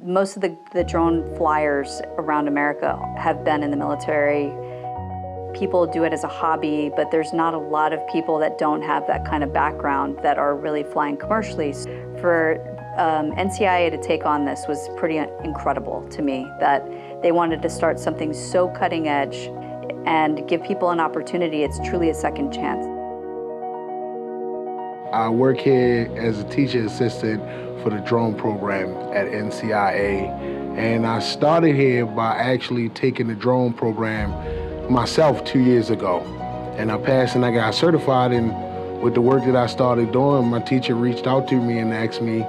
Most of the drone flyers around America have been in the military. People do it as a hobby, but there's not a lot of people that don't have that kind of background that are really flying commercially. For NCIA to take on this was pretty incredible to me, that they wanted to start something so cutting edge and give people an opportunity. It's truly a second chance. I work here as a teacher assistant for the drone program at NCIA, and I started here by actually taking the drone program myself 2 years ago. And I passed and I got certified, and with the work that I started doing, my teacher reached out to me and asked me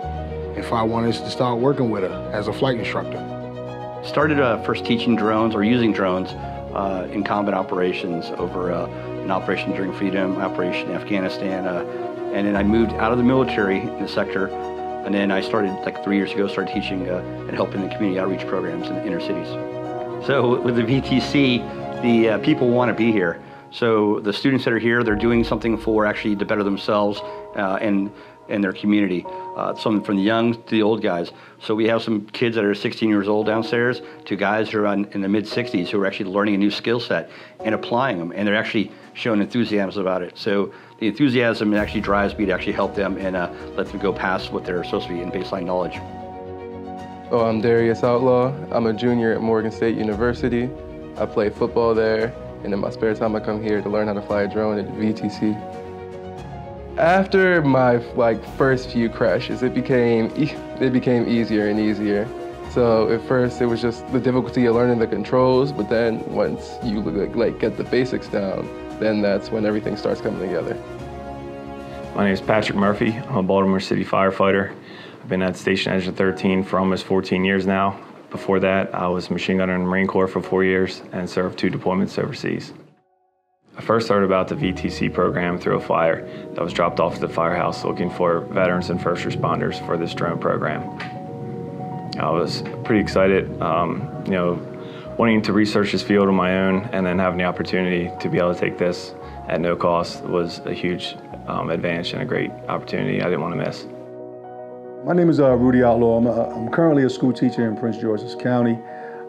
if I wanted to start working with her as a flight instructor. Started first teaching drones or using drones in combat operations over an operation during Freedom, operation in Afghanistan, and then I moved out of the military in the sector, and then I started, like 3 years ago, started teaching and helping in community outreach programs in the inner cities. So with the VTC, the people want to be here. So the students that are here, they're doing something for actually to better themselves and their community. Some from the young to the old guys. So we have some kids that are 16 years old downstairs to guys who are in the mid-60s who are actually learning a new skill set and applying them, and they're actually showing enthusiasm about it. So the enthusiasm actually drives me to actually help them and let them go past what they're supposed to be in baseline knowledge. Oh, I'm Darius Outlaw. I'm a junior at Morgan State University. I play football there, and in my spare time I come here to learn how to fly a drone at VTC. After my first few crashes, it became easier and easier. So at first it was just the difficulty of learning the controls, but then once you get the basics down, then that's when everything starts coming together. My name is Patrick Murphy. I'm a Baltimore City firefighter. I've been at Station Engine 13 for almost 14 years now. Before that, I was a machine gunner in the Marine Corps for 4 years and served 2 deployments overseas. I first heard about the VTC program through a flyer that was dropped off at the firehouse looking for veterans and first responders for this drone program. I was pretty excited, wanting to research this field on my own, and then having the opportunity to be able to take this at no cost was a huge advantage and a great opportunity I didn't want to miss. My name is Rudy Outlaw. I'm currently a school teacher in Prince George's County.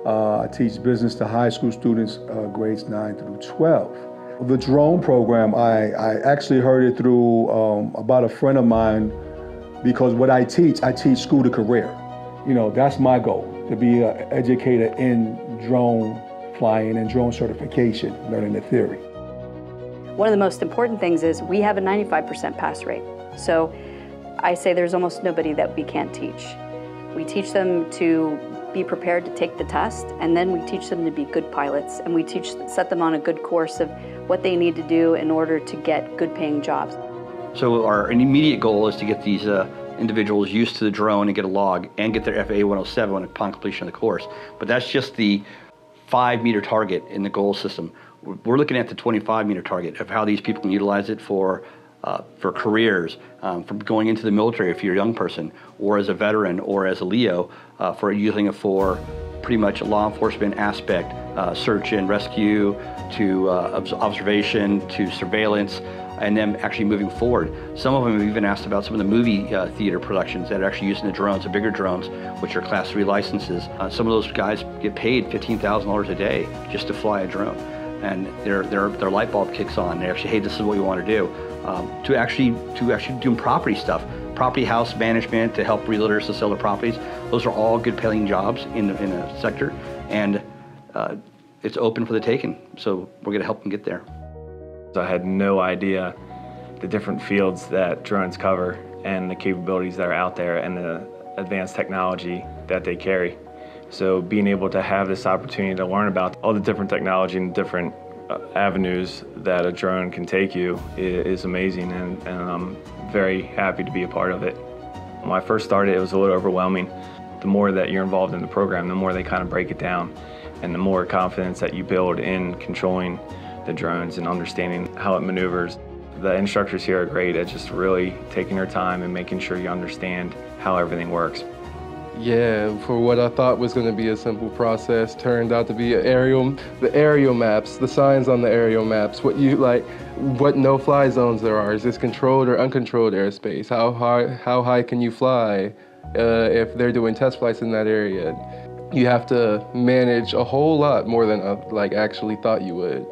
I teach business to high school students, grades 9 through 12. The drone program, I actually heard it through about a friend of mine, because what I teach school to career. That's my goal, to be an educator in drone flying and drone certification, learning the theory. One of the most important things is we have a 95% pass rate. So I say there's almost nobody that we can't teach. We teach them to be prepared to take the test, and then we teach them to be good pilots, and we set them on a good course of what they need to do in order to get good paying jobs. So our immediate goal is to get these individuals used to the drone and get a log and get their FAA 107 upon completion of the course. But that's just the 5-meter target in the goal system. We're looking at the 25-meter target of how these people can utilize it for careers, from going into the military if you're a young person, or as a veteran, or as a LEO, for using it for pretty much a law enforcement aspect, search and rescue, to observation, to surveillance, and then actually moving forward. Some of them have even asked about some of the movie theater productions that are actually using the drones, the bigger drones, which are Class 3 licenses. Some of those guys get paid $15,000 a day just to fly a drone. And their light bulb kicks on. They actually, hey, this is what we want to do. To actually doing property stuff, property house management to help realtors to sell their properties. Those are all good paying jobs in the sector, and it's open for the taking. So we're going to help them get there. I had no idea the different fields that drones cover and the capabilities that are out there and the advanced technology that they carry. So being able to have this opportunity to learn about all the different technology and different avenues that a drone can take you is amazing, and I'm very happy to be a part of it. When I first started, it was a little overwhelming. The more that you're involved in the program, the more they kind of break it down, and the more confidence that you build in controlling the drones and understanding how it maneuvers. The instructors here are great at just really taking their time and making sure you understand how everything works. Yeah, for what I thought was going to be a simple process, turned out to be the aerial maps, the signs on the aerial maps, what no-fly zones there are. Is this controlled or uncontrolled airspace? How high can you fly if they're doing test flights in that area? You have to manage a whole lot more than I actually thought you would.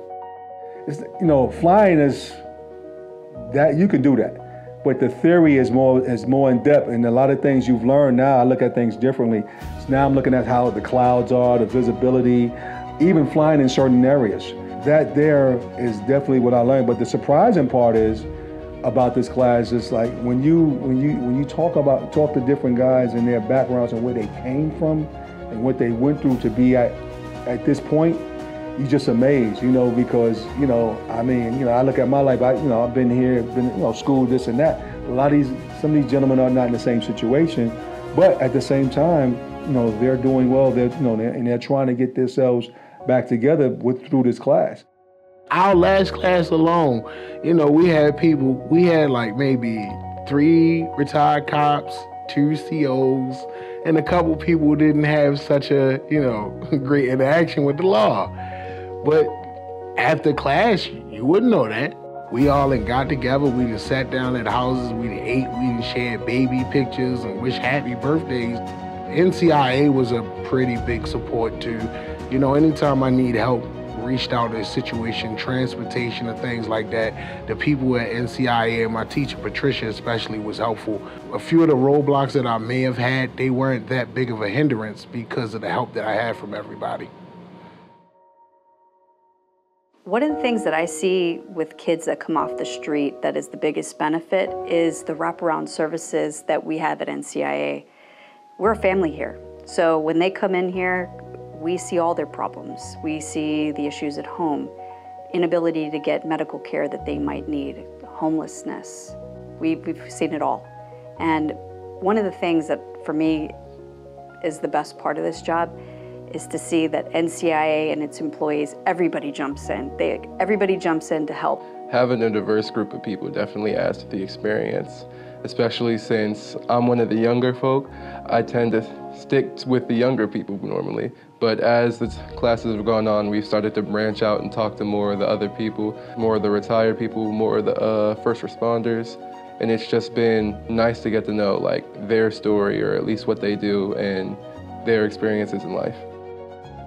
Flying is that you can do that. But the theory is more in depth, and a lot of things you've learned now, I look at things differently. So now I'm looking at how the clouds are, the visibility, even flying in certain areas. That there is definitely what I learned. But the surprising part is about this class is like when you talk to different guys and their backgrounds and where they came from and what they went through to be at this point, you just amazed, because, I look at my life, I've been here, school, this and that. Some of these gentlemen are not in the same situation, but at the same time, they're doing well, they're trying to get themselves back together through this class. Our last class alone, we had like maybe 3 retired cops, 2 COs, and a couple people who didn't have such a, great interaction with the law. But after class, you wouldn't know that. We all got together, we just sat down at houses, we ate, we shared baby pictures and wished happy birthdays. NCIA was a pretty big support too. Anytime I need help, reached out to a situation, transportation and things like that. The people at NCIA and my teacher, Patricia especially, was helpful. A few of the roadblocks that I may have had, they weren't that big of a hindrance because of the help that I had from everybody. One of the things that I see with kids that come off the street that is the biggest benefit is the wraparound services that we have at NCIA. We're a family here. So when they come in here, we see all their problems. We see the issues at home, inability to get medical care that they might need, homelessness. We've seen it all. And one of the things that for me is the best part of this job is to see that NCIA and its employees, everybody jumps in. Everybody jumps in to help. Having a diverse group of people definitely adds to the experience, especially since I'm one of the younger folk. I tend to stick with the younger people normally, but as the classes have gone on, we've started to branch out and talk to more of the other people, more of the retired people, more of the first responders, and it's just been nice to get to know their story, or at least what they do and their experiences in life.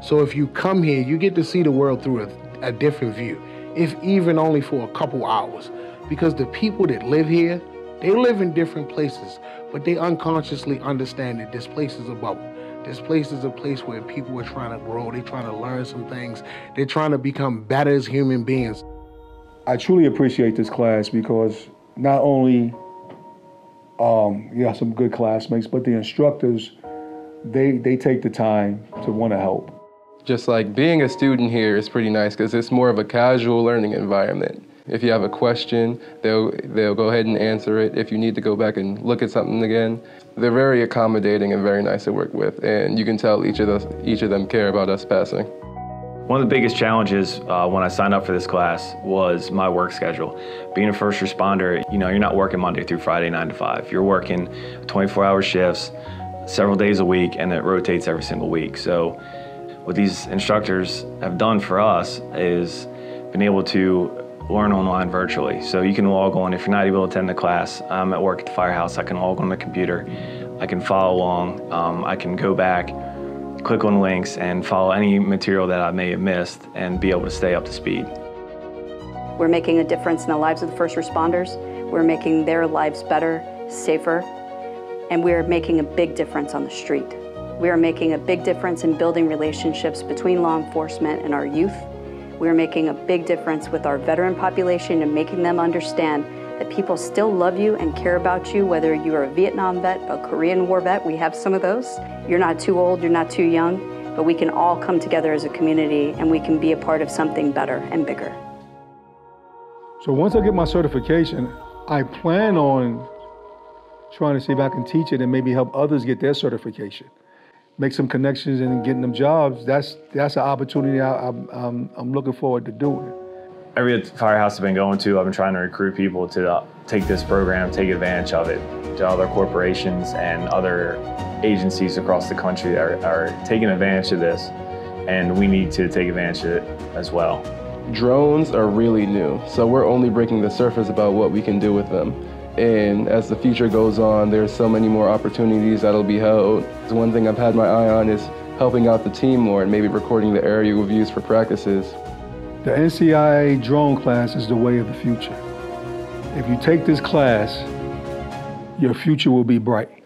So if you come here, you get to see the world through a different view, if even only for a couple hours, because the people that live here, they live in different places, but they unconsciously understand that this place is a bubble. This place is a place where people are trying to grow, they're trying to learn some things, they're trying to become better as human beings. I truly appreciate this class because not only you have some good classmates, but the instructors, they take the time to want to help. Just being a student here is pretty nice because it's more of a casual learning environment. If you have a question, they'll go ahead and answer it. If you need to go back and look at something again, they're very accommodating and very nice to work with, and you can tell each of them care about us passing. One of the biggest challenges when I signed up for this class was my work schedule. Being a first responder, you're not working Monday through Friday 9 to 5. You're working 24-hour shifts, several days a week, and it rotates every single week. So what these instructors have done for us is been able to learn online virtually. So you can log on. If you're not able to attend the class, I'm at work at the firehouse, I can log on the computer, I can follow along, I can go back, click on links and follow any material that I may have missed and be able to stay up to speed. We're making a difference in the lives of the first responders. We're making their lives better, safer, and we're making a big difference on the street. We are making a big difference in building relationships between law enforcement and our youth. We're making a big difference with our veteran population and making them understand that people still love you and care about you, whether you're a Vietnam vet, a Korean War vet, we have some of those. You're not too old, you're not too young, but we can all come together as a community and we can be a part of something better and bigger. So once I get my certification, I plan on trying to see if I can teach it and maybe help others get their certification. Make some connections and getting them jobs. That's an opportunity I'm looking forward to doing. Every firehouse I've been going to, I've been trying to recruit people to take this program, take advantage of it. To other corporations and other agencies across the country are taking advantage of this, and we need to take advantage of it as well. Drones are really new, so we're only breaking the surface about what we can do with them. And as the future goes on, there's so many more opportunities that'll be held. One thing I've had my eye on is helping out the team more and maybe recording the aerial views for practices. The NCIA drone class is the way of the future. If you take this class, your future will be bright.